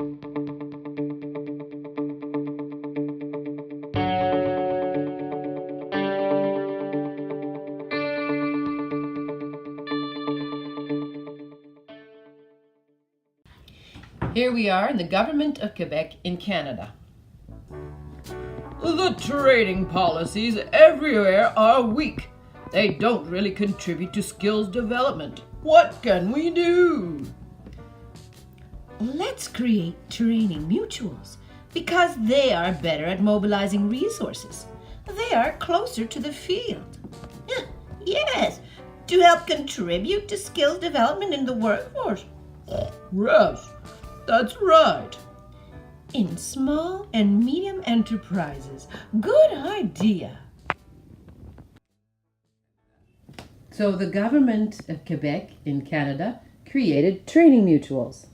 Here we are in the government of Quebec in Canada. The trading policies everywhere are weak. They don't really contribute to skills development. What can we do? Let's create training mutuals because they are better at mobilizing resources. They are closer to the field. Yes, to help contribute to skills development in the workforce. Yes, that's right. In small and medium enterprises. Good idea. So the government of Quebec in Canada created training mutuals.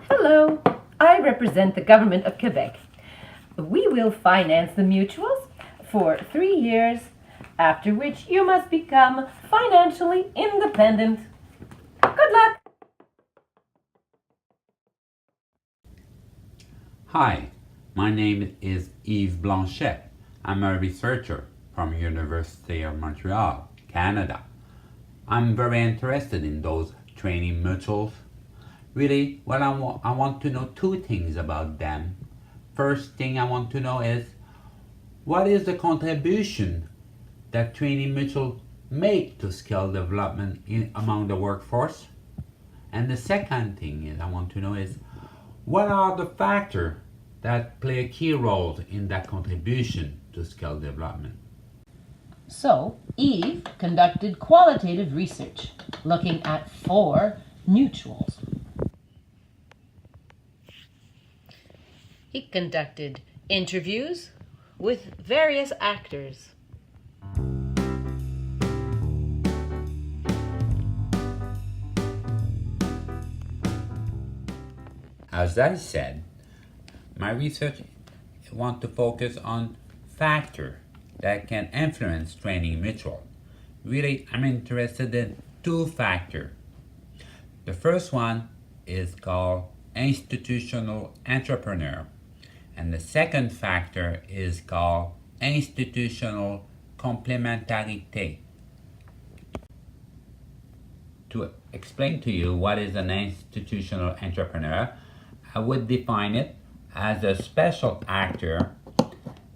Hello, I represent the government of Quebec. We will finance the mutuals for 3 years, after which you must become financially independent. Good luck! Hi, my name is Yves Blanchet. I'm a researcher from University of Montreal, Canada. I'm very interested in those training mutuals. Really, well, I want to know two things about them. First thing I want to know is, what is the contribution that training mutuals make to skill development among the workforce? And the second thing is I want to know is, what are the factors that play a key role in that contribution to skill development? So Yves conducted qualitative research looking at 4 mutuals. He conducted interviews with various actors. As I said, my research want to focus on factors that can influence training mutual. Really, I'm interested in 2 factors. The first one is called institutional entrepreneur, and the second factor is called institutional complementarité. To explain to you what is an institutional entrepreneur, I would define it as a special actor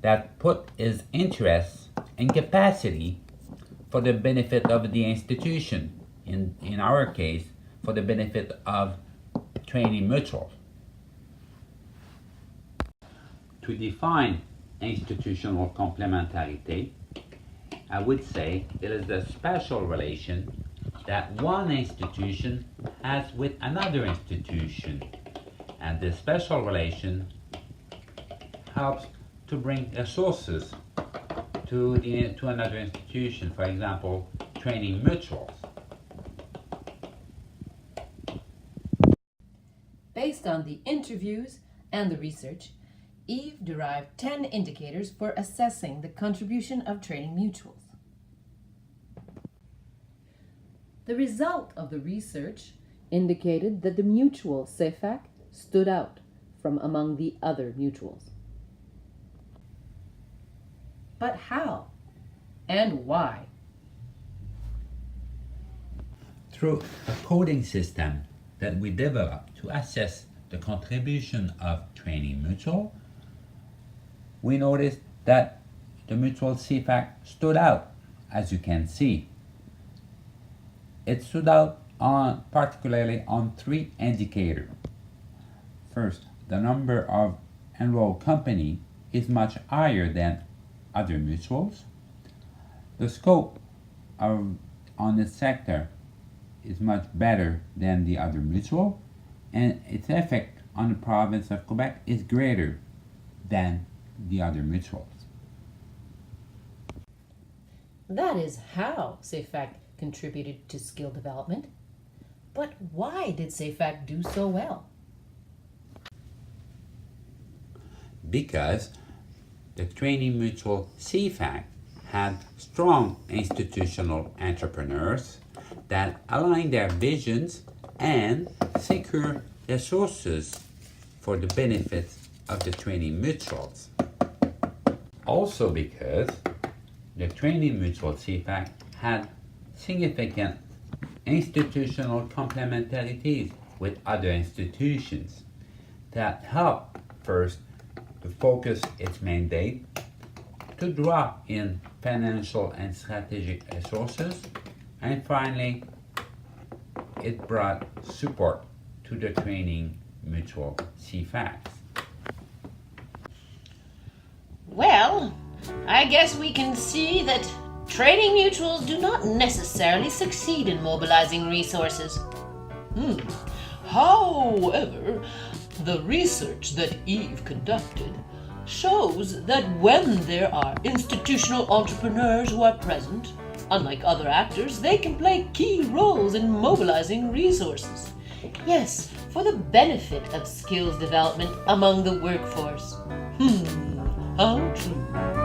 that put his interests and capacity for the benefit of the institution, in our case, for the benefit of training mutuals. To define institutional complementarité, I would say it is a special relation that one institution has with another institution, and this special relation helps to bring resources to another institution, for example, training mutuals. Based on the interviews and the research, Yves derived 10 indicators for assessing the contribution of training mutuals. The result of the research indicated that the mutual CEFAC stood out from among the other mutuals. But how and why? Through a coding system that we developed to assess the contribution of training mutual, we noticed that the mutual CFAC stood out, as you can see. It stood out particularly on 3 indicators. First, the number of enrolled company is much higher than other mutuals. The scope on the sector is much better than the other mutual, and its effect on the province of Quebec is greater than the other mutuals. That is how CEFAC contributed to skill development. But why did CEFAC do so well? Because the training mutual CFAC had strong institutional entrepreneurs that aligned their visions and secure resources for the benefit of the training mutuals. Also because the training mutual CFAC had significant institutional complementarities with other institutions that helped first to focus its mandate, to draw in financial and strategic resources, and finally, it brought support to the training mutual CFACs. Well, I guess we can see that training mutuals do not necessarily succeed in mobilizing resources. However, the research that Yves conducted shows that when there are institutional entrepreneurs who are present, unlike other actors, they can play key roles in mobilizing resources. Yes, for the benefit of skills development among the workforce. How true.